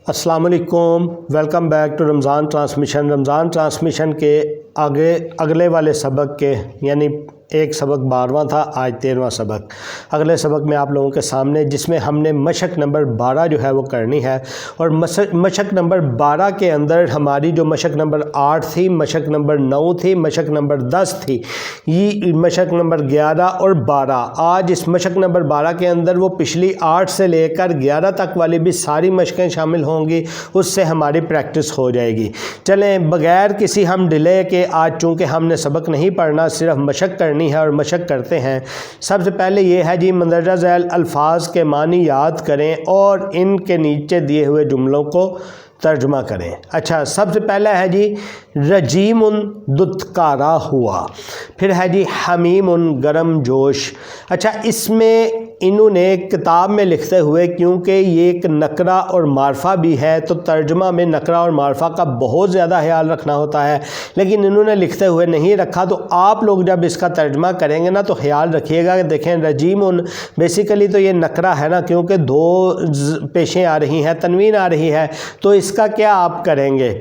السلام علیکم، welcome back to Ramzan transmission کے اگلے والے سبق کے یعنی ایک سبق 12واں تھا، آج 13واں سبق۔ اگلے سبق میں آپ لوگوں کے سامنے جس میں ہم نے مشق نمبر 12 جو ہے وہ کرنی ہے، اور مشق نمبر 12 کے اندر ہماری جو مشق نمبر 8 تھی، مشق نمبر 9 تھی، مشق نمبر 10 تھی، یہ مشق نمبر 11 اور 12۔ آج اس مشق نمبر 12 کے اندر وہ پچھلی 8 سے لے کر 11 تک والی بھی ساری مشقیں شامل ہوں گی، اس سے ہماری پریکٹس ہو جائے گی۔ چلیں بغیر کسی ہم ڈیلے کے، آج چونکہ ہم نے سبق نہیں پڑھنا، صرف مشق کرنی ہے اور مشق کرتے ہیں۔ سب سے پہلے یہ ہے جی، مندرجہ ذیل الفاظ کے معنی یاد کریں اور ان کے نیچے دیے ہوئے جملوں کو ترجمہ کریں۔ اچھا، سب سے پہلا ہے جی رجیم دتکارا ہوا، پھر ہے جی حمیم گرم جوش۔ اچھا، اس میں انہوں نے کتاب میں لکھتے ہوئے، کیونکہ یہ ایک نکرہ اور معرفہ بھی ہے تو ترجمہ میں نکرہ اور معرفہ کا بہت زیادہ خیال رکھنا ہوتا ہے، لیکن انہوں نے لکھتے ہوئے نہیں رکھا، تو آپ لوگ جب اس کا ترجمہ کریں گے نا تو خیال رکھیے گا کہ دیکھیں رجیم بیسیکلی تو یہ نکرہ ہے نا، کیونکہ دو پیشیں آ رہی ہیں، تنوین آ رہی ہے، تو اس کا کیا آپ کریں گے؟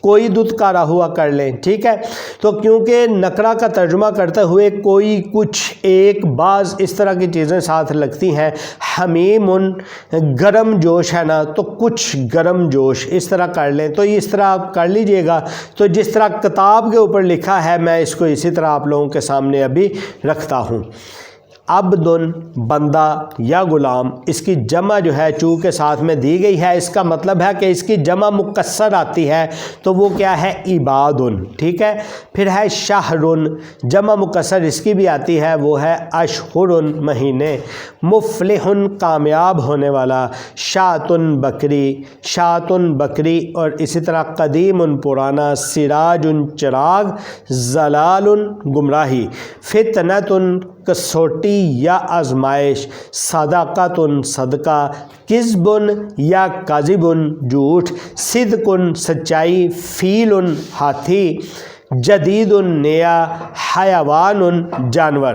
کوئی دتکارا ہوا کر لیں، ٹھیک ہے؟ تو کیونکہ نکرہ کا ترجمہ کرتے ہوئے کوئی کچھ ایک بعض اس طرح کی چیزیں ساتھ لگتی ہیں، حمیم گرم جوش ہے نا، تو کچھ گرم جوش اس طرح کر لیں، تو اس طرح آپ کر لیجئے گا۔ تو جس طرح کتاب کے اوپر لکھا ہے میں اس کو اسی طرح آپ لوگوں کے سامنے ابھی رکھتا ہوں۔ عبدن بندہ یا غلام، اس کی جمع جو ہے چونکہ ساتھ میں دی گئی ہے، اس کا مطلب ہے کہ اس کی جمع مکسر آتی ہے، تو وہ کیا ہے؟ عبادن، ٹھیک ہے؟ پھر ہے شہرن، جمع مکسر اس کی بھی آتی ہے، وہ ہے اشہرن، مہینے۔ مفلحن، کامیاب ہونے والا۔ شاتن، بکری، شاتن بکری، اور اسی طرح قدیم، پرانا۔ سراجن، چراغ۔ زلال، گمراہی۔ فتنتن، کسوٹی یا آزمائش۔ صدقۃ، صدقہ۔ کذب یا کاذب، جھوٹ۔ صدق، سچائی۔ فیل، ہاتھی۔ جدید، نیا۔ حیوان، جانور۔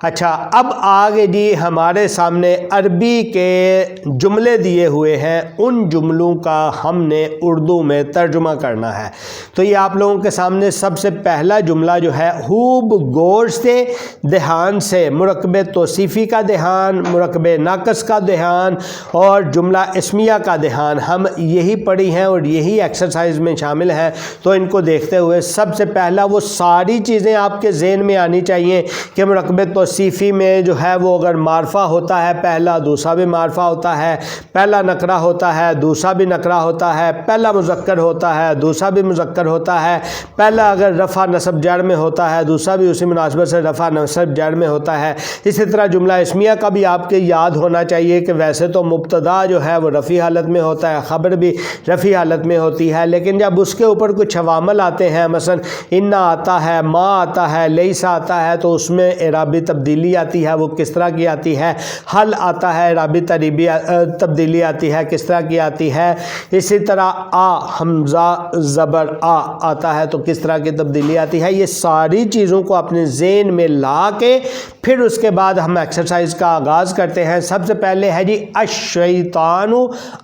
اچھا، اب آگے جی ہمارے سامنے عربی کے جملے دیے ہوئے ہیں، ان جملوں کا ہم نے اردو میں ترجمہ کرنا ہے۔ تو یہ آپ لوگوں کے سامنے سب سے پہلا جملہ جو ہے، خوب غور سے دھیان سے مرکب توصیفی کا دھیان، مرکب ناقص کا دھیان اور جملہ اسمیہ کا دھیان، ہم یہی پڑھی ہیں اور یہی ایکسرسائز میں شامل ہیں، تو ان کو دیکھتے ہوئے سب سے پہلا وہ ساری چیزیں آپ کے ذہن میں آنی چاہیے کہ مرکب توصیفی میں جو ہے وہ اگر معرفہ ہوتا ہے پہلا، دوسرا بھی معرفہ ہوتا ہے، پہلا نکرہ ہوتا ہے، دوسرا بھی نکرہ ہوتا ہے، پہلا مذکر ہوتا ہے، دوسرا بھی مذکر ہوتا ہے، پہلا اگر رفع نصب جر میں ہوتا ہے، دوسرا بھی اسی مناسبت سے رفع نصب جر میں ہوتا ہے۔ اسی طرح جملہ اسمیہ کا بھی آپ کے یاد ہونا چاہیے کہ ویسے تو مبتدا جو ہے وہ رفعی حالت میں ہوتا ہے، خبر بھی رفعی حالت میں ہوتی ہے، لیکن جب اس کے اوپر کچھ عوامل آتے ہیں، مثلا ان آتا ہے، ما آتا ہے، لیسا آتا ہے، تو اس میں اعرابی تبدیلی آتی ہے، وہ کس طرح کی آتی ہے؟ حل آتا ہے، اعرابی تبدیلی آتی ہے، کس طرح کی آتی ہے؟ اسی طرح آ، حمزہ زبر آ آتا ہے تو کس طرح کی تبدیلی آتی ہے؟ یہ ساری چیزوں کو اپنے ذہن میں لا کے پھر اس کے بعد ہم ایکسرسائز کا آغاز کرتے ہیں۔ سب سے پہلے ہے جی الشیطان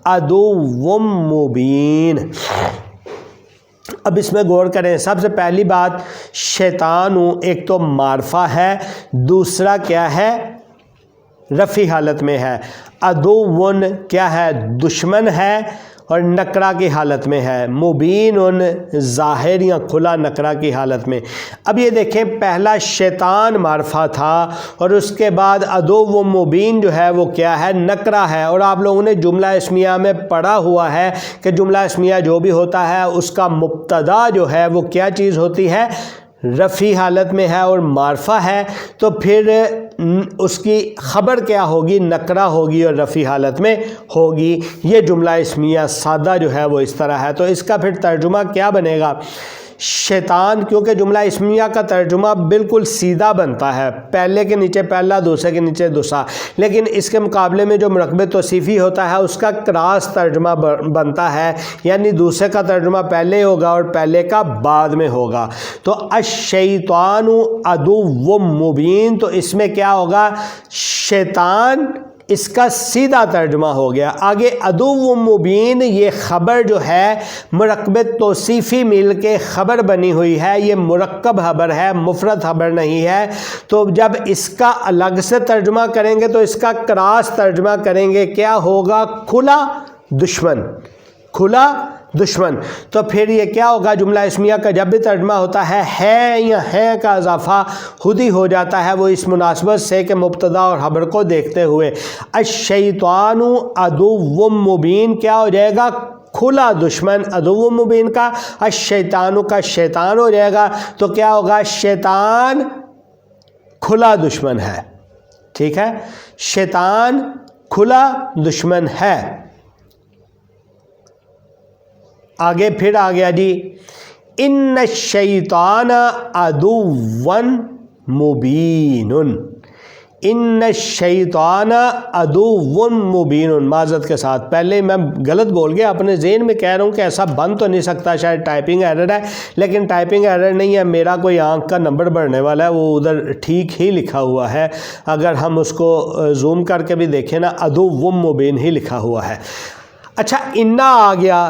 عدو مبین۔ اب اس میں غور کریں، سب سے پہلی بات شیطان ایک تو معرفہ ہے، دوسرا کیا ہے؟ رفعی حالت میں ہے۔ عدوٌ کیا ہے؟ دشمن ہے اور نکرہ کی حالت میں ہے۔ مبین ظاہر یا کھلا نکرہ کی حالت میں۔ اب یہ دیکھیں، پہلا شیطان معرفہ تھا اور اس کے بعد عدو مبین جو ہے وہ کیا ہے؟ نکرہ ہے، اور آپ لوگوں نے جملہ اسمیہ میں پڑھا ہوا ہے کہ جملہ اسمیہ جو بھی ہوتا ہے اس کا مبتدا جو ہے وہ کیا چیز ہوتی ہے؟ رفعی حالت میں ہے اور معرفہ ہے، تو پھر اس کی خبر کیا ہوگی؟ نکرہ ہوگی اور رفعی حالت میں ہوگی۔ یہ جملہ اسمیہ سادہ جو ہے وہ اس طرح ہے، تو اس کا پھر ترجمہ کیا بنے گا؟ شیطان، کیونکہ جملہ اسمیہ کا ترجمہ بالکل سیدھا بنتا ہے، پہلے کے نیچے پہلا، دوسرے کے نیچے دوسرا، لیکن اس کے مقابلے میں جو مرکب توصیفی ہوتا ہے اس کا کراس ترجمہ بنتا ہے، یعنی دوسرے کا ترجمہ پہلے ہوگا اور پہلے کا بعد میں ہوگا۔ تو الشیطان عدو مبین، تو اس میں کیا ہوگا؟ شیطان اس کا سیدھا ترجمہ ہو گیا. آگے عدو مبین، یہ خبر جو ہے مرکب توصیفی مل کے خبر بنی ہوئی ہے، یہ مرکب خبر ہے، مفرد خبر نہیں ہے. تو جب اس کا الگ سے ترجمہ کریں گے تو اس کا کراس ترجمہ کریں گے، کیا ہوگا؟ کھلا دشمن، کھلا دشمن. تو پھر یہ کیا ہوگا؟ جملہ اسمیہ کا جب بھی ترجمہ ہوتا ہے یا ہے کا اضافہ خود ہی ہو جاتا ہے، وہ اس مناسبت سے کہ مبتدا اور خبر کو دیکھتے ہوئے. الشیطان عدو مبین کیا ہو جائے گا؟ کھلا دشمن. عدو مبین کا الشیطان کا شیطان ہو جائے گا، تو کیا ہوگا؟ شیطان کھلا دشمن ہے. ٹھیک ہے، شیطان کھلا دشمن ہے. آگے پھر آ گیا جی، ان الشیطان عدو مبین، ان الشیطان عدو مبین. معذرت کے ساتھ پہلے میں غلط بول گیا، اپنے ذہن میں کہہ رہا ہوں کہ ایسا بن تو نہیں سکتا، شاید ٹائپنگ ایرر ہے، لیکن ٹائپنگ ایرر نہیں ہے، میرا کوئی آنکھ کا نمبر بڑھنے والا ہے، وہ ادھر ٹھیک ہی لکھا ہوا ہے. اگر ہم اس کو زوم کر کے بھی دیکھیں نا، عدو مبین ہی لکھا ہوا ہے. اچھا، انا آ گیا.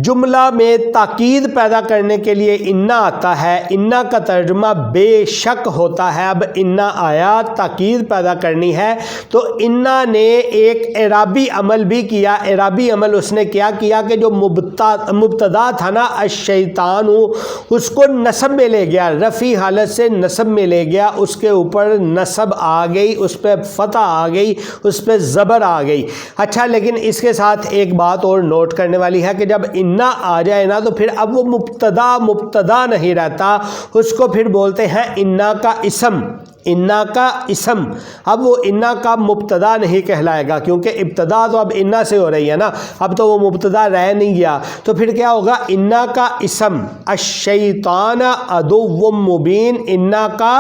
جملہ میں تاکید پیدا کرنے کے لیے انا آتا ہے. انا کا ترجمہ بے شک ہوتا ہے. اب انا آیا، تاکید پیدا کرنی ہے، تو انا نے ایک اعرابی عمل بھی کیا. اعرابی عمل اس نے کیا کہ جو مبتدا تھا نا الشیطان، اس کو نصب میں لے گیا، رفعی حالت سے نصب میں لے گیا، اس کے اوپر نصب آ گئی، اس پہ فتح آ گئی، اس پہ زبر آ گئی. اچھا، لیکن اس کے ساتھ ایک بات اور نوٹ کرنے والی ہے کہ جب انا آ جائے نا تو پھر اب وہ مبتدا نہیں رہتا، اس کو پھر بولتے ہیں انا کا اسم. انا کا اسم. اب وہ انا کا مبتدا نہیں کہلائے گا، کیونکہ ابتدا تو اب انا سے ہو رہی ہے نا، اب تو وہ مبتدا رہ نہیں گیا. تو پھر کیا ہوگا؟ انا کا اسم. الشیطان عدو مبین انا کا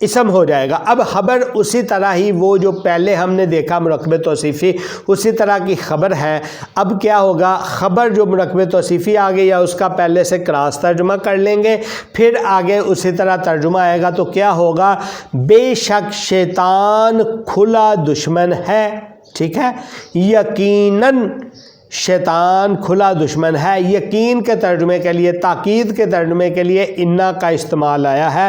اسم ہو جائے گا. اب خبر اسی طرح ہی، وہ جو پہلے ہم نے دیکھا مرکب توصیفی، اسی طرح کی خبر ہے. اب کیا ہوگا؟ خبر جو مرکب توصیفی آ گئی یا اس کا پہلے سے کراس ترجمہ کر لیں گے، پھر آگے اسی طرح ترجمہ آئے گا. تو کیا ہوگا؟ بے شک شیطان کھلا دشمن ہے. ٹھیک ہے، یقیناً شیطان کھلا دشمن ہے. یقین کے ترجمے کے لیے، تاکید کے ترجمے کے لیے انا کا استعمال آیا ہے.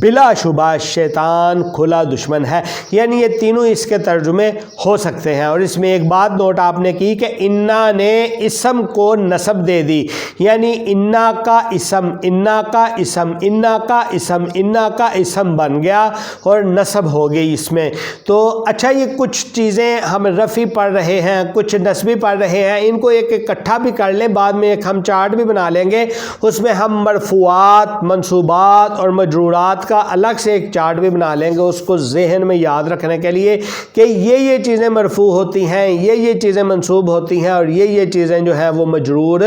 بلا شبہ شیطان کھلا دشمن ہے. یعنی یہ تینوں اس کے ترجمے ہو سکتے ہیں. اور اس میں ایک بات نوٹ آپ نے کی کہ انا نے اسم کو نصب دے دی، یعنی انا کا اسم، انا کا اسم، انا کا اسم، انا کا اسم بن گیا اور نصب ہو گئی اس میں. تو اچھا، یہ کچھ چیزیں ہم رفعی پڑھ رہے ہیں، کچھ نصبی پڑھ رہے ہیں، ان کو ایک اکٹھا بھی کر لیں، بعد میں ایک ہم چارٹ بھی بنا لیں گے، اس میں ہم مرفوعات، منصوبات اور مجرورات کا الگ سے ایک چارٹ بھی بنا لیں گے، اس کو ذہن میں یاد رکھنے کے لیے کہ یہ چیزیں مرفوع ہوتی ہیں، یہ چیزیں منصوب ہوتی ہیں، اور یہ چیزیں جو ہیں وہ مجرور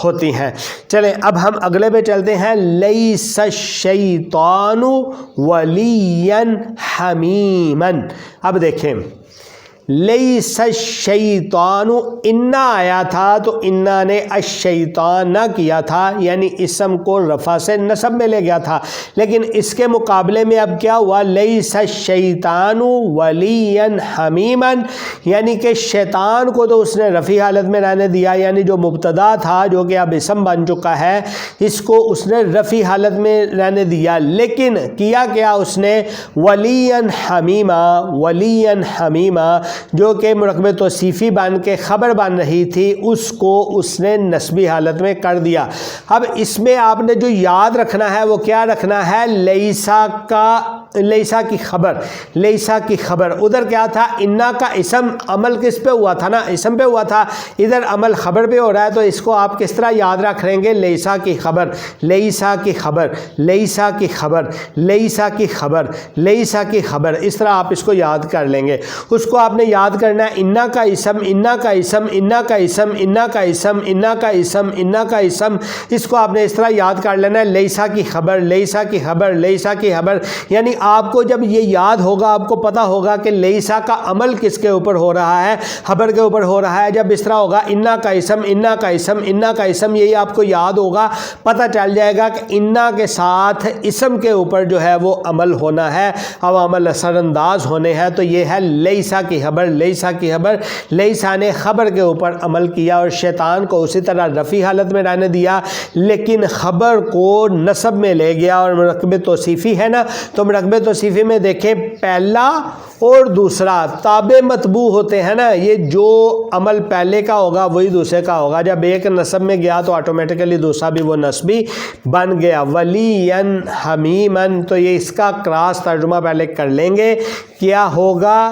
ہوتی ہیں. چلیں اب ہم اگلے پہ چلتے ہیں. لیس الشیطان ولیا حمیما. اب دیکھیں، لیس الشیطان، انا آیا تھا تو انا نے الشیطان نہ کیا تھا، یعنی اسم کو رفع سے نصب میں لے گیا تھا. لیکن اس کے مقابلے میں اب کیا ہوا؟ لیس الشیطان ولیا حمیما، یعنی کہ شیطان کو تو اس نے رفعی حالت میں رہنے دیا، یعنی جو مبتدا تھا جو کہ اب اسم بن چکا ہے، اس کو اس نے رفعی حالت میں رہنے دیا. لیکن کیا اس نے؟ ولیا حمیما. ولیا حمیما جو کہ مرکب توصیفی بن کے خبر بن رہی تھی، اس کو اس نے نسبی حالت میں کر دیا. اب اس میں آپ نے جو یاد رکھنا ہے وہ کیا رکھنا ہے؟ لیسا کی خبر. لیسا کی خبر ادھر کیا تھا؟ انا کا اسم. عمل کس پہ ہوا تھا نا؟ اسم پہ ہوا تھا. ادھر عمل خبر پہ ہو رہا ہے، تو اس کو آپ کس طرح یاد رکھ لیں گے؟ لیسا کی خبر، لیسا کی خبر، لیسا کی خبر، لیسا کی خبر، لیسا کی خبر. اس طرح آپ اس کو یاد کر لیں گے. اس کو آپ نے یاد کرنا ہے انا کا اسم، انا کا اسم، انا کا اسم، انا کا اسم، انا کا اسم، انا کا اسم. اس کو آپ نے اس طرح یاد کر لینا ہے، لیسا کی خبر، لیسا کی خبر، لیسا کی خبر. یعنی آپ کو جب یہ یاد ہوگا، آپ کو پتہ ہوگا کہ لیسا کا عمل کس کے اوپر ہو رہا ہے، خبر کے اوپر ہو رہا ہے. جب اس طرح ہوگا انا کا اسم، انا کا اسم، انا کا اسم، یہی آپ کو یاد ہوگا، پتہ چل جائے گا کہ انا کے ساتھ اسم کے اوپر جو ہے وہ عمل ہونا ہے، اب عمل اثر انداز ہونے ہیں. تو یہ ہے لیسا کی خبر، لیسا کی خبر. لیسا نے خبر کے اوپر عمل کیا اور شیطان کو اسی طرح رفیع حالت میں رہنے دیا، لیکن خبر کو نصب میں لے گیا. اور مرکب توصیفی ہے نا، تو مرکب توصیفی میں دیکھیں پہلا اور دوسرا تابع مطبوع ہوتے ہیں نا، یہ جو عمل پہلے کا ہوگا وہی دوسرے کا ہوگا. جب ایک نصب میں گیا تو آٹومیٹیکلی دوسرا بھی وہ نصبی بن گیا. ولیًا حمیمًا، تو یہ اس کا کراس ترجمہ پہلے کر لیں گے. کیا ہوگا؟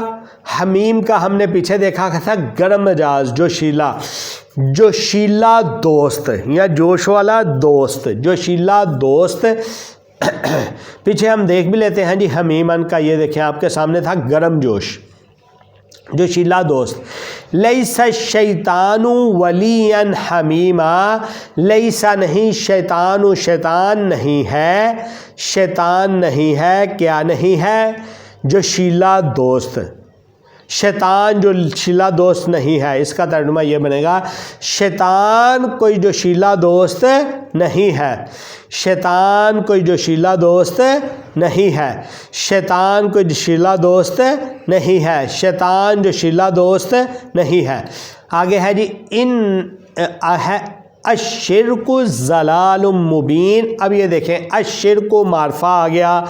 حمیم کا ہم نے پیچھے دیکھا تھا گرم مجاز، جو شیلا دوست یا جوش والا دوست، جو شیلا دوست. پیچھے ہم دیکھ بھی لیتے ہیں جی حمیمن کا، یہ دیکھیں آپ کے سامنے تھا گرم جوش، جو شیلا دوست. لیسا الشیطان ولیًا حمیما، لیسا نہیں، شیطان، شیطان نہیں ہے، شیطان نہیں ہے. کیا نہیں ہے؟ جو شیلا دوست. شیطان جو شیلا دوست نہیں ہے، اس کا ترجمہ یہ بنے گا شیطان کوئی جو شیلا دوست نہیں ہے، شیطان کوئی جو شیلا دوست نہیں ہے، شیطان کوئی جو شیلا دوست نہیں ہے، شیطان جو شیلا دوست نہیں ہے. آگے ہے جی الشرک ضلال مبین. اب یہ دیکھیں الشرک معرفہ آ گیا،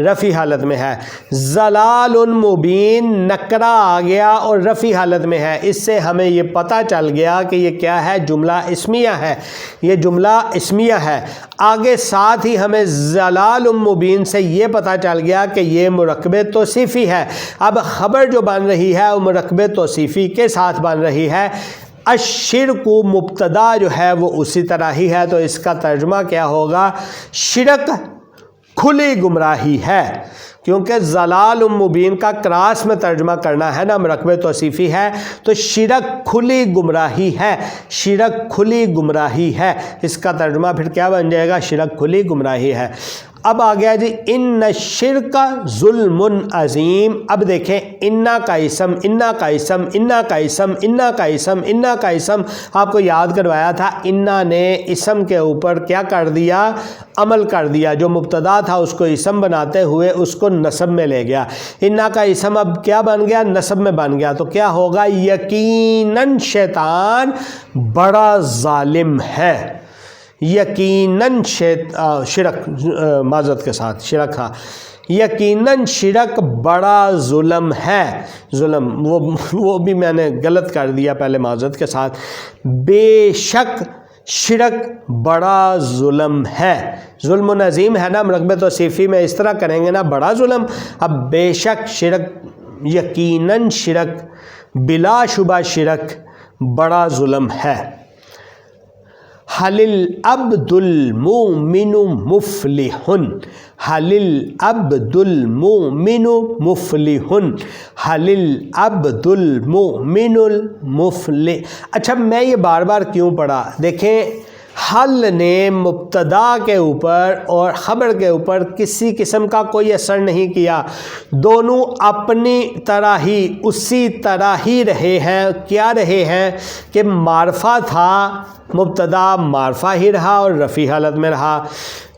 رفع حالت میں ہے. ضلال مبین نکرہ آ گیا اور رفع حالت میں ہے. اس سے ہمیں یہ پتہ چل گیا کہ یہ کیا ہے، جملہ اسمیہ ہے، یہ جملہ اسمیہ ہے. آگے ساتھ ہی ہمیں ضلال مبین سے یہ پتہ چل گیا کہ یہ مرکب توصیفی ہے. اب خبر جو بن رہی ہے وہ مرکب توصیفی کے ساتھ بن رہی ہے. الشرک مبتدا جو ہے وہ اسی طرح ہی ہے، تو اس کا ترجمہ کیا ہوگا؟ شرک کھلی گمراہی ہے، کیونکہ ضلال مبین کا کراس میں ترجمہ کرنا ہے نا، مرکب توصیفی ہے، تو شرک کھلی گمراہی ہے، شرک کھلی گمراہی ہے. اس کا ترجمہ پھر کیا بن جائے گا؟ شرک کھلی گمراہی ہے. اب آ گیا جی ان الشرک ظلم عظیم. اب دیکھیں انا کا اسم، انا کا اسم، انا کا اسم، انا کا اسم، انا کا اسم، آپ کو یاد کروایا تھا. انا نے اسم کے اوپر کیا کر دیا؟ عمل کر دیا. جو مبتدا تھا اس کو اسم بناتے ہوئے اس کو نصب میں لے گیا. انا کا اسم اب کیا بن گیا؟ نصب میں بن گیا. تو کیا ہوگا؟ یقیناً شیطان بڑا ظالم ہے. یقیناً شرک معذرت کے ساتھ شرک، ہاں، یقیناً شرک بڑا ظلم ہے. ظلم وہ بھی میں نے غلط کر دیا پہلے، معذرت کے ساتھ. بے شک شرک بڑا ظلم ہے. ظلم عظیم ہے نا، مرکب توصیفی میں اس طرح کریں گے نا، بڑا ظلم. اب بے شک شرک، یقیناً شرک، بلا شبہ شرک بڑا ظلم ہے. حل العبد المؤمن مفلح، حل العبد المؤمن مفلح، حل العبد المؤمن المفلح. اچھا میں یہ بار بار کیوں پڑھا؟ دیکھیں حل نے مبتدا کے اوپر اور خبر کے اوپر کسی قسم کا کوئی اثر نہیں کیا، دونوں اپنی طرح ہی اسی طرح ہی رہے ہیں. کیا رہے ہیں کہ معرفہ تھا، مبتدا معرفہ ہی رہا اور رفیع حالت میں رہا.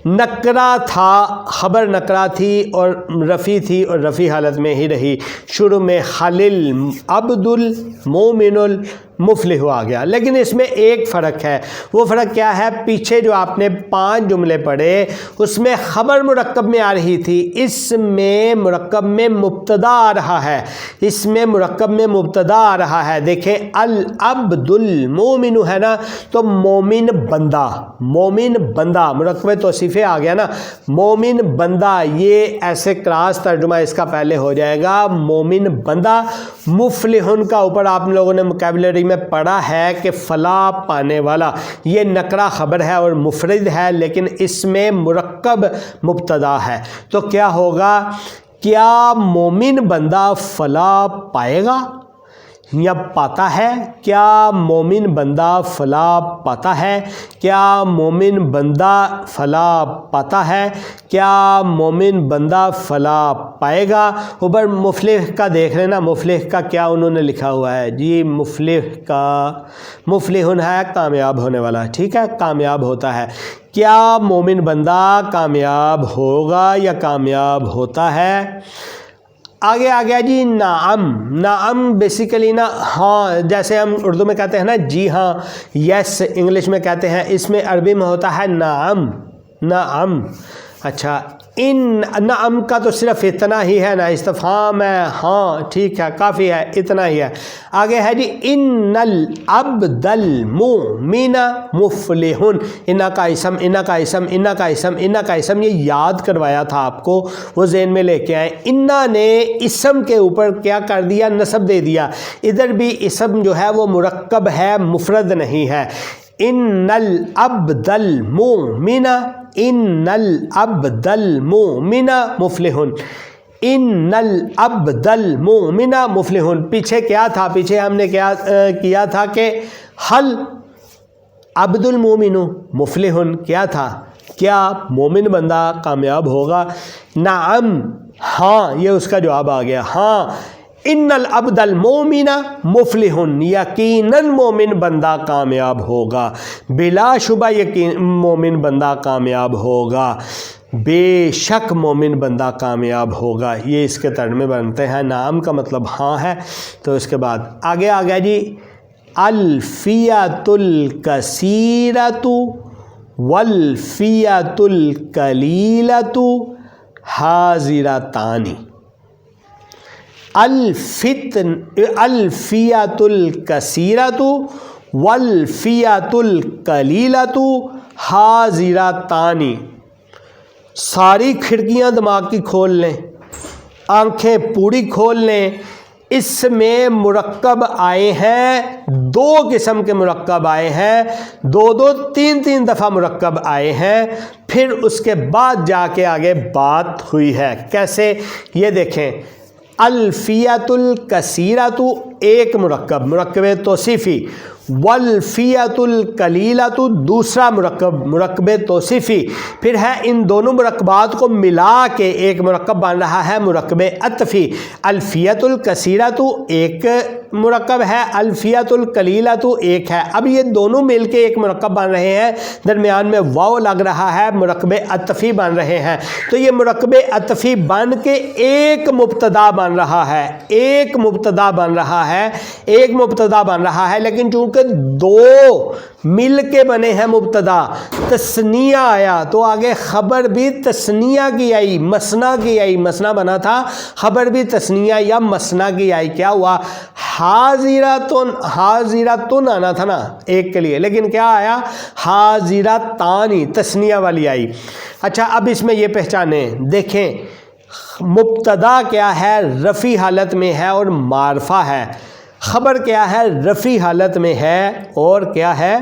نکرہ تھا، خبر نکرہ تھی اور رفیع تھی اور رفیع حالت میں ہی رہی. شروع میں خلل عبد المومن المفلح آ گیا. لیکن اس میں ایک فرق ہے. وہ فرق کیا ہے؟ پیچھے جو آپ نے 5 جملے پڑھے اس میں خبر مرکب میں آ رہی تھی، اس میں مرکب میں مبتدا آ رہا ہے، اس میں مرکب میں مبتدا آ رہا ہے. دیکھیں العبد المومن ہے نا، تو مومن بندہ، مومن بندہ مرکب توصیفی آ گیا نا، مومن بندہ. یہ ایسے کراس ترجمہ اس کا پہلے ہو جائے گا مومن بندہ. مفلحن کا اوپر آپ لوگوں نے وکیبلری میں پڑھا ہے کہ فلاح پانے والا، یہ نکرہ خبر ہے اور مفرد ہے، لیکن اس میں مرکب مبتدا ہے. تو کیا ہوگا؟ کیا مومن بندہ فلاح پائے گا؟ یا پاتا ہے، کیا مومن بندہ فلاح پاتا ہے، کیا مومن بندہ فلاح پاتا ہے، کیا مومن بندہ فلاح پائے گا۔ اوپر مفلح کا دیکھ لینا، مفلح کا کیا انہوں نے لکھا ہوا ہے جی، مفلح کا مفلحن ہے کامیاب ہونے والا، ٹھیک ہے، کامیاب ہوتا ہے۔ کیا مومن بندہ کامیاب ہوگا یا کامیاب ہوتا ہے۔ آگے آ گیا جی نعم، نعم بیسیکلی نا ہاں، جیسے ہم اردو میں کہتے ہیں نا جی ہاں، یس انگلش میں کہتے ہیں، اس میں عربی میں ہوتا ہے نعم، نعم۔ اچھا، ان نعم کا تو صرف اتنا ہی ہے نا، استفہام ہے، ہاں ٹھیک ہے، کافی ہے، اتنا ہی ہے۔ آگے ہے جی ان العبد المؤمن مفلح، انا کا اسم، انا کا اسم، انا کا اسم، انا کا اسم، یہ یاد کروایا تھا آپ کو، وہ ذہن میں لے کے آئے۔ انا نے اسم کے اوپر کیا کر دیا، نصب دے دیا۔ ادھر بھی اسم جو ہے وہ مرکب ہے، مفرد نہیں ہے۔ ان العبد المؤمن، ان العبد المؤمن مفلح، ان العبد المؤمن مفلح۔ پیچھے کیا تھا، پیچھے ہم نے کیا کیا تھا کہ حل عبد المؤمن مفلح، کیا تھا، کیا مومن بندہ کامیاب ہوگا۔ نعم، ہاں، یہ اس کا جواب آ گیا، ہاں، ان العبد المؤمن مفلح، یقیناً مومن بندہ کامیاب ہوگا، بلا شبہ یقین مومن بندہ کامیاب ہوگا، بے شک مومن بندہ کامیاب ہوگا، یہ اس کے ترجمے بنتے ہیں۔ نعم کا مطلب ہاں ہے۔ تو اس کے بعد آگے آ گیا جی الفیۃ الکثیرۃ والفیۃ القلیلۃ حاضرتان، الفیۃ الکثیرۃ والفیۃ القلیلۃ حاضرتان۔ ساری کھڑکیاں دماغ کی کھول لیں، آنکھیں پوری کھول لیں، اس میں مرکب آئے ہیں، دو قسم کے مرکب آئے ہیں، دو دو تین تین دفعہ مرکب آئے ہیں، پھر اس کے بعد جا کے آگے بات ہوئی ہے۔ کیسے، یہ دیکھیں، الفیۃ الکثیرۃ ایک مرکب، مرکب توصیفی، والفیۃ القلیلۃ دوسرا مرکب، مرکب توصیفی، پھر ہے ان دونوں مرکبات کو ملا کے ایک مرکب بن رہا ہے مرکب عطفی۔ الفیۃ الکثیرۃ ایک مرکب ہے، الفیۃ القلیلۃ ایک ہے۔ اب یہ دونوں مل کے ایک مرکب بن رہے ہیں، درمیان میں واو لگ رہا ہے، مرکب عطفی بن رہے ہیں۔ تو یہ مرکب عطفی بن کے ایک مبتدا بن رہا ہے، ایک مبتدا بن رہا ہے، ایک مبتدا بن رہا ہے، لیکن چونکہ دو مل کے بنے ہیں مبتدا، تثنیہ آیا تو آگے خبر بھی تثنیہ کی آئی، مثنیٰ کی آئی، مثنیٰ بنا تھا، خبر بھی تثنیہ یا مثنیٰ کی آئی۔ کیا ہوا، حاضراتن، حاضراتن آنا تھا نا ایک کے لیے، لیکن کیا آیا، حاضراتانی، تثنیہ والی آئی۔ اچھا، اب اس میں یہ پہچانیں، دیکھیں مبتدا کیا ہے، رفع حالت میں ہے اور معرفہ ہے، خبر کیا ہے، رفع حالت میں ہے اور کیا ہے،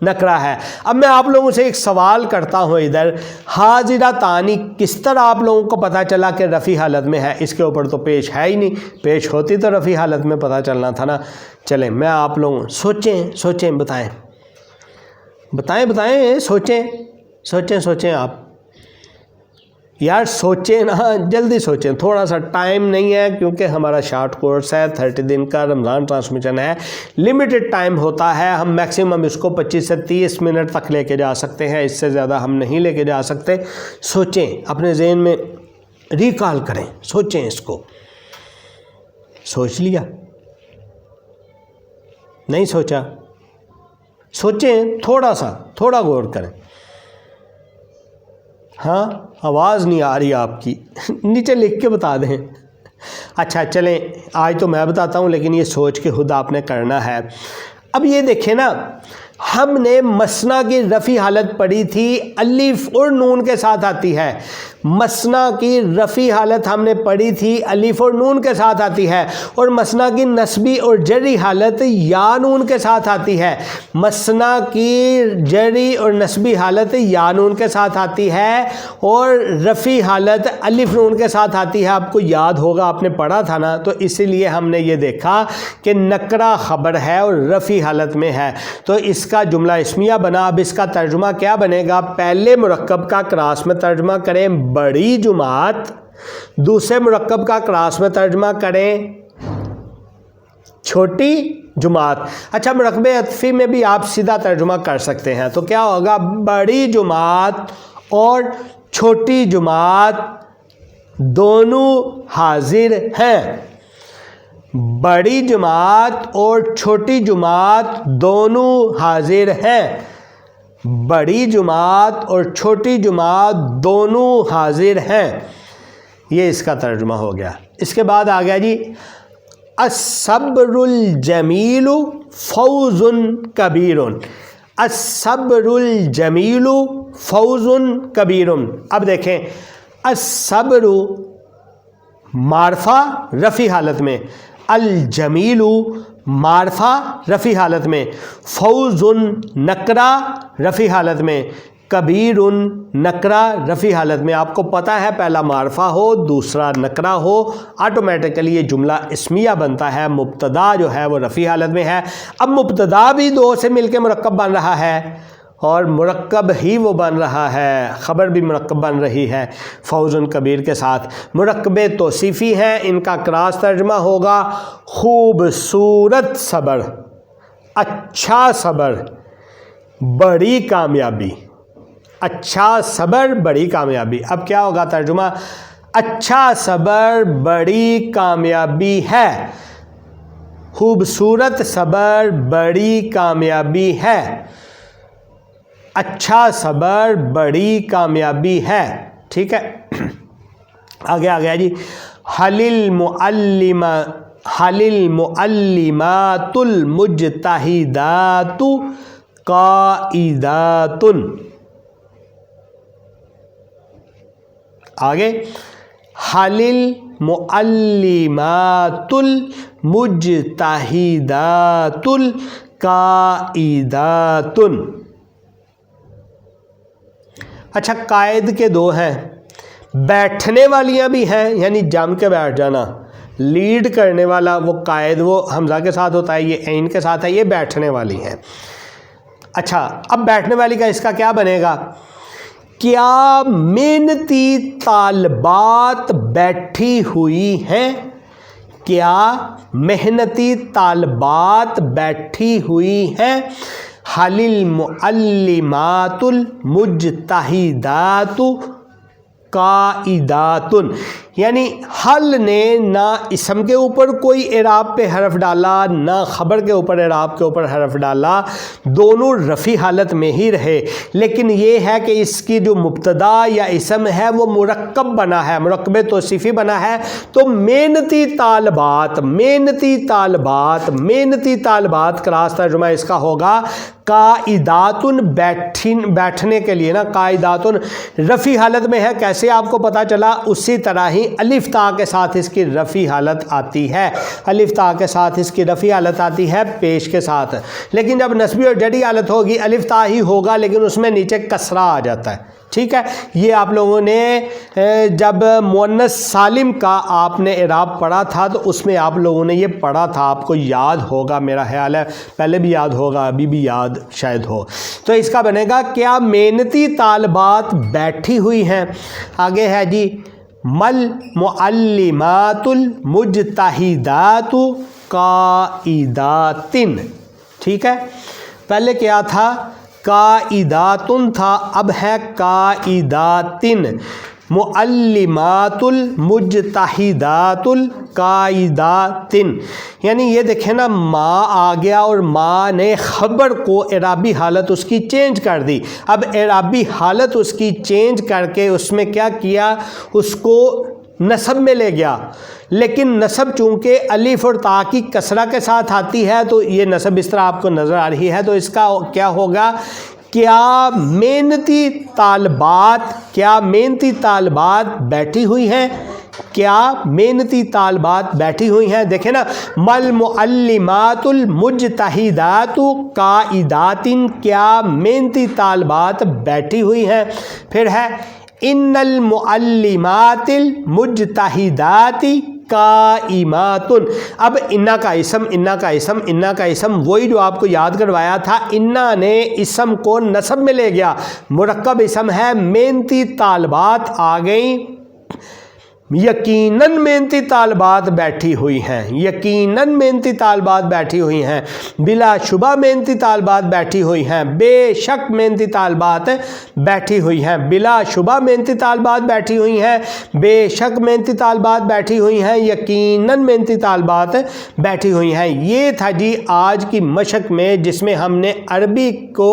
نکرہ ہے۔ اب میں آپ لوگوں سے ایک سوال کرتا ہوں، ادھر حاضرتانی کس طرح آپ لوگوں کو پتہ چلا کہ رفع حالت میں ہے، اس کے اوپر تو پیش ہے ہی نہیں، پیش ہوتی تو رفع حالت میں پتہ چلنا تھا نا۔ چلیں میں آپ لوگوں سوچیں بتائیں سوچیں آپ یار، سوچیں نا، جلدی سوچیں، تھوڑا سا ٹائم نہیں ہے کیونکہ ہمارا شارٹ کورس ہے، 30 دن کا رمضان ٹرانسمیشن ہے، لیمیٹڈ ٹائم ہوتا ہے، ہم میکسیمم اس کو 25 سے 30 منٹ تک لے کے جا سکتے ہیں، اس سے زیادہ ہم نہیں لے کے جا سکتے۔ سوچیں، اپنے ذہن میں ریکال کریں، سوچیں، اس کو سوچ لیا، نہیں سوچا، سوچیں، تھوڑا غور کریں۔ ہاں، آواز نہیں آ رہی آپ کی، نیچے لکھ کے بتا دیں۔ اچھا چلیں، آج تو میں بتاتا ہوں، لیکن یہ سوچ کے خود آپ نے کرنا ہے۔ اب یہ دیکھیں نا، ہم نے مثنیٰ کی رفعی حالت پڑھی تھی، الف اور نون کے ساتھ آتی ہے. مثنیٰ کی رفعی حالت ہم نے پڑھی تھی، الف اور نون کے ساتھ آتی ہے. اور مثنیٰ کی نصبی اور جری حالت یا نون کے ساتھ آتی ہے. مثنیٰ کی جری اور نصبی حالت یا نون کے ساتھ آتی ہے، اور رفعی حالت الف نون کے ساتھ آتی ہے. آپ کو یاد ہوگا، آپ نے پڑھا تھا نا، تو اسی لیے ہم نے یہ دیکھا کہ نکرہ خبر ہے اور رفعی حالت میں ہے، تو اس کا جملہ اسمیہ بنا. اب اس کا ترجمہ کیا بنے گا؟ پہلے مرکب کا کراس میں ترجمہ کریں بڑی جماعت، دوسرے مرکب کا کراس میں ترجمہ کریں چھوٹی جماعت. اچھا، مرکب عطفی میں بھی آپ سیدھا ترجمہ کر سکتے ہیں، تو کیا ہوگا؟ بڑی جماعت اور چھوٹی جماعت دونوں حاضر ہیں. بڑی جماعت اور چھوٹی جماعت دونوں حاضر ہیں. بڑی جماعت اور چھوٹی جماعت دونوں حاضر ہیں. یہ اس کا ترجمہ ہو گیا. اس کے بعد آ گیا جی، الصبر الجمیل فوز کبیر. الصبر الجمیل فوز کبیر. اب دیکھیں، الصبر معرفہ رفعی حالت میں، الجمیل معرفہ رفعی حالت میں، فوز نکرہ رفعی حالت میں، کبیر نکرہ رفعی حالت میں. آپ کو پتہ ہے پہلا معرفہ ہو دوسرا نکرہ ہو، آٹومیٹیکلی یہ جملہ اسمیہ بنتا ہے. مبتدا جو ہے وہ رفعی حالت میں ہے. اب مبتدا بھی دو سے مل کے مرکب بن رہا ہے، اور مرکب ہی وہ بن رہا ہے، خبر بھی مرکب بن رہی ہے فوز کبیر کے ساتھ. مرکب توصیفی ہیں، ان کا کراس ترجمہ ہوگا خوبصورت صبر، اچھا صبر، بڑی کامیابی. اچھا صبر، بڑی کامیابی. اب کیا ہوگا ترجمہ؟ اچھا صبر بڑی کامیابی ہے، خوبصورت صبر بڑی کامیابی ہے. اچھا صبر بڑی کامیابی ہے. ٹھیک ہے، آگے آ گیا جی، حل المعلمات المجتہدات قائدات. آگے، حل المعلمات المجتہدات قائدات. اچھا، قائد کے دو ہیں، بیٹھنے والیاں بھی ہیں، یعنی جم کے بیٹھ جانا. لیڈ کرنے والا وہ قائد، وہ حمزہ کے ساتھ ہوتا ہے، یہ عین کے ساتھ ہے، یہ بیٹھنے والی ہیں. اچھا، اب بیٹھنے والی کا اس کا کیا بنے گا؟ کیا محنتی طالبات بیٹھی ہوئی ہیں؟ کیا محنتی طالبات بیٹھی ہوئی ہیں؟ حل المعلمات المجتہدات قائدات. یعنی حل نے نہ اسم کے اوپر کوئی اعراب پہ حرف ڈالا، نہ خبر کے اوپر اعراب کے اوپر حرف ڈالا، دونوں رفعی حالت میں ہی رہے. لیکن یہ ہے کہ اس کی جو مبتدا یا اسم ہے وہ مرکب بنا ہے، مرکب توصیفی بنا ہے. تو محنتی طالبات، محنتی طالبات، محنتی طالبات کراس ترجمہ اس کا ہوگا قائدات، بیٹھنے کے لیے نا. قائدات رفعی حالت میں ہے، کیسے آپ کو پتا چلا؟ اسی طرح ہی الف تا کے ساتھ اس کی رفعی حالت آتی ہے. الف تا کے ساتھ اس کی رفعی حالت آتی ہے پیش کے ساتھ. لیکن جب نصبی اور جری حالت ہوگی الف تا ہی ہوگا، لیکن اس میں نیچے کسرہ آ جاتا ہے. ٹھیک ہے، یہ آپ لوگوں نے جب مؤنث سالم کا آپ نے اعراب پڑھا تھا تو اس میں آپ لوگوں نے یہ پڑھا تھا، آپ کو یاد ہوگا، میرا خیال ہے پہلے بھی یاد ہوگا، ابھی بھی یاد شاید ہو. تو اس کا بنے گا کیا محنتی طالبات بیٹھی ہوئی ہیں. آگے ہے جی، مل معلمات المجتہدات قائدات. ٹھیک ہے، پہلے کیا تھا؟ قائداتن تھا، اب ہے قائداتن. معلمات المجتہدات القائدات. یعنی یہ دیکھیں نا، ماں آ گیا اور ماں نے خبر کو اعرابی حالت اس کی چینج کر دی. اب اعرابی حالت اس کی چینج کر کے اس میں کیا کیا؟ اس کو نصب میں لے گیا، لیکن نصب چونکہ الف اور تا کی کسرہ کے ساتھ آتی ہے تو یہ نصب اس طرح آپ کو نظر آ رہی ہے، تو اس کا کیا ہوگا، کیا محنتی طالبات بیٹھی ہوئی ہیں، کیا محنتی طالبات بیٹھی ہوئی ہیں۔ دیکھیں نا، مل معلمات المجتہدات قائدات، کیا محنتی طالبات بیٹھی ہوئی ہیں۔ پھر ہے ان المعلمات المجتہدات قائمات۔ اب انا کا اسم وہی جو آپ کو یاد کروایا تھا، انا نے اسم کو نصب میں لے گیا، مرکب اسم ہے، محنتی طالبات آ گئیں، یقیناً محنتی طالبات بیٹھی ہوئی ہیں، یقیناً محنتی طالبات بیٹھی ہوئی ہیں، بلا شبہ محنتی طالبات بیٹھی ہوئی ہیں، بے شک محنتی طالبات بیٹھی ہوئی ہیں، بلا شبہ محنتی طالبات بیٹھی ہوئی ہیں، بے شک محنتی طالبات بیٹھی ہوئی ہیں، یقیناً محنتی طالبات بیٹھی ہوئی ہیں۔ یہ تھا جی آج کی مشق میں، جس میں ہم نے عربی کو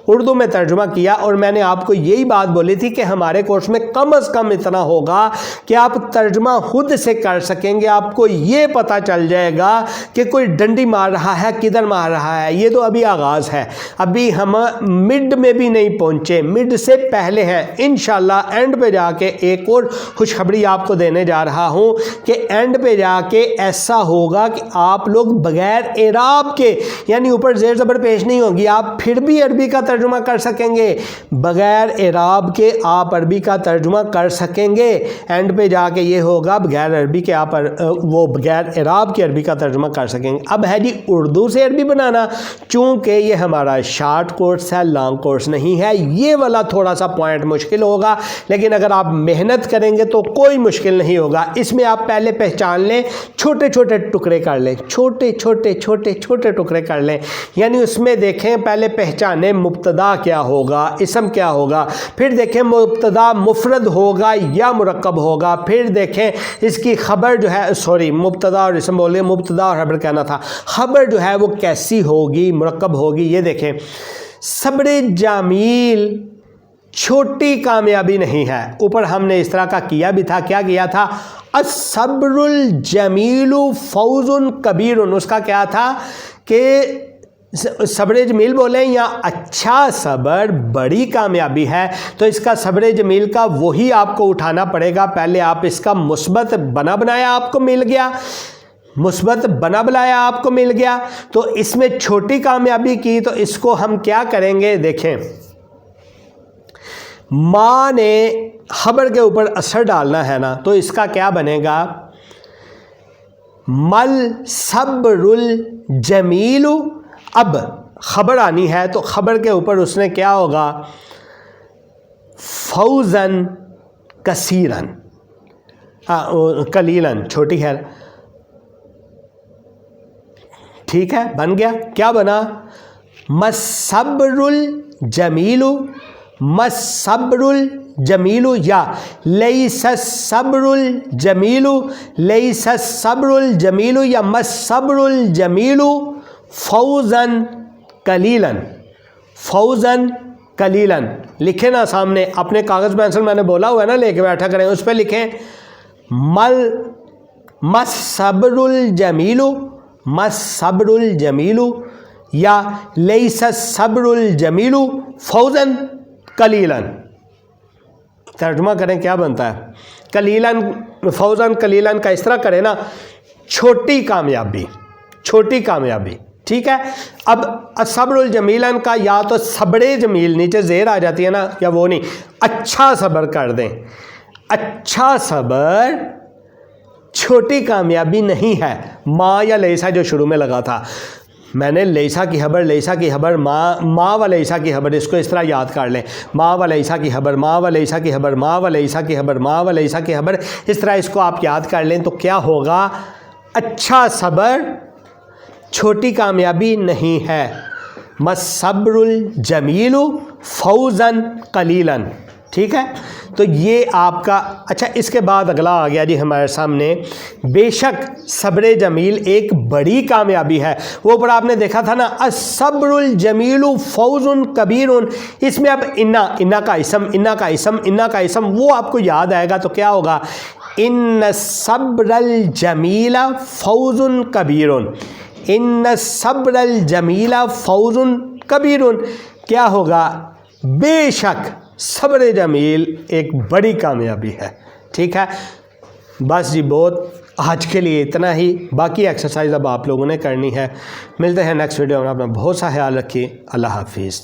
اردو میں ترجمہ کیا، اور میں نے آپ کو یہی بات بولی تھی کہ ہمارے کورس میں کم از کم اتنا ہوگا کہ آپ ترجمہ خود سے کر سکیں گے، آپ کو یہ پتہ چل جائے گا کہ کوئی ڈنڈی مار رہا ہے، کدھر مار رہا ہے۔ یہ تو ابھی آغاز ہے، ابھی ہم مڈ میں بھی نہیں پہنچے، مڈ سے پہلے ہیں۔ انشاءاللہ اینڈ پہ جا کے ایک اور خوشخبری آپ کو دینے جا رہا ہوں کہ اینڈ پہ جا کے ایسا ہوگا کہ آپ لوگ بغیر اعراب کے، یعنی اوپر زیر زبر پیش نہیں ہوگی، آپ پھر بھی عربی کا ترجمہ کر سکیں گے، بغیر اعراب کے آپ عربی کا ترجمہ کر سکیں گے۔ اینڈ پہ جا کے یہ ہوگا بغیر عربی کے آپ بغیر اعراب کے عربی کا ترجمہ کر سکیں گے۔ اب ہے جی اردو سے عربی بنانا، چونکہ یہ ہمارا شارٹ کورس ہے، لانگ کورس نہیں ہے، یہ والا تھوڑا سا پوائنٹ مشکل ہوگا، لیکن اگر آپ محنت کریں گے تو کوئی مشکل نہیں ہوگا۔ اس میں آپ پہلے پہچان لیں، چھوٹے چھوٹے ٹکڑے کر لیں، چھوٹے چھوٹے ٹکڑے کر لیں، یعنی اس میں دیکھیں پہلے پہچانیں مبتدا کیا ہوگا، اسم کیا ہوگا، پھر دیکھیں مبتدا مفرد ہوگا یا مرکب ہوگا، پھر دیکھیں اس کی خبر جو ہے، مبتدا اور اسم بولے، مبتدا اور خبر کہنا تھا، خبر جو ہے وہ کیسی ہوگی، مرکب ہوگی۔ یہ دیکھیں صبر جمیل چھوٹی کامیابی نہیں ہے، اوپر ہم نے اس طرح کا کیا بھی تھا، کیا کیا تھا، الصبر الجمیل فوز کبیر، اس کا کیا تھا کہ صبر جمیل بولیں یا اچھا صبر بڑی کامیابی ہے، تو اس کا صبر جمیل کا وہی آپ کو اٹھانا پڑے گا، پہلے آپ اس کا مثبت بنا بنایا آپ کو مل گیا، مثبت بنا بنایا آپ کو مل گیا، تو اس میں چھوٹی کامیابی کی، تو اس کو ہم کیا کریں گے، دیکھیں ماں نے خبر کے اوپر اثر ڈالنا ہے نا، تو اس کا کیا بنے گا، مل صبر الجمیل، اب خبر آنی ہے تو خبر کے اوپر اس نے کیا ہوگا، فوزن کثیرن، قلیلن چھوٹی ہے، ٹھیک ہے، بن گیا، کیا بنا، مصبر الجمیل، مصبر الجمیل، یا لیس الصبر الجمیل، لیس الصبر الجمیل، یا مصبر الجمیل فوزن قلیلن، فوزن قلیلن، لکھیں نا سامنے اپنے کاغذ پینسل، میں نے بولا ہوا ہے نا لے کے بیٹھا کریں، اس پہ لکھیں مصبر الجمیل، مصبر الجمیل، یا لیس الصبر الجمیل فوزن قلیلن، ترجمہ کریں کیا بنتا ہے، قلیلن، فوزن قلیلن کا اس طرح کریں نا، چھوٹی کامیابی، چھوٹی کامیابی، ٹھیک ہے۔ اب صبر الجمیلن کا یا تو صبر جمیل، نیچے زیر آ جاتی ہے نا، یا وہ نہیں، اچھا صبر کر دیں، اچھا صبر چھوٹی کامیابی نہیں ہے، ماں یا لیسا جو شروع میں لگا تھا، میں نے لیسا کی خبر، لیسا کی خبر، ماں و لیسا کی خبر، اس کو اس طرح یاد کر لیں، ماں و لیسا کی خبر، ماں و لیسا کی خبر، ماں و لیسا کی خبر، ماں و لیسا کی خبر، اس طرح اس کو آپ یاد کر لیں، تو کیا ہوگا، اچھا صبر چھوٹی کامیابی نہیں ہے، مصبر الجمیل فوزن قلیلن، ٹھیک ہے۔ تو یہ آپ کا، اچھا اس کے بعد اگلا آ گیا جی ہمارے سامنے، بے شک صبر جمیل ایک بڑی کامیابی ہے، وہ اوپر آپ نے دیکھا تھا نا، الصبر الجمیل فوز کبیر، اس میں اب انا کا اسم، انا کا اسم، انا کا اسم، وہ آپ کو یاد آئے گا، تو کیا ہوگا، ان الصبر الجمیل فوز کبیر، ان الصبر الجمیل فوز کبیر، کیا ہوگا؟ بے شک صبر جمیل ایک بڑی کامیابی ہے. ٹھیک ہے، بس جی بہت آج کے لیے اتنا ہی. باقی ایکسرسائز اب آپ لوگوں نے کرنی ہے. ملتے ہیں نیکسٹ ویڈیو میں. اپنا بہت سا خیال رکھیے. اللہ حافظ.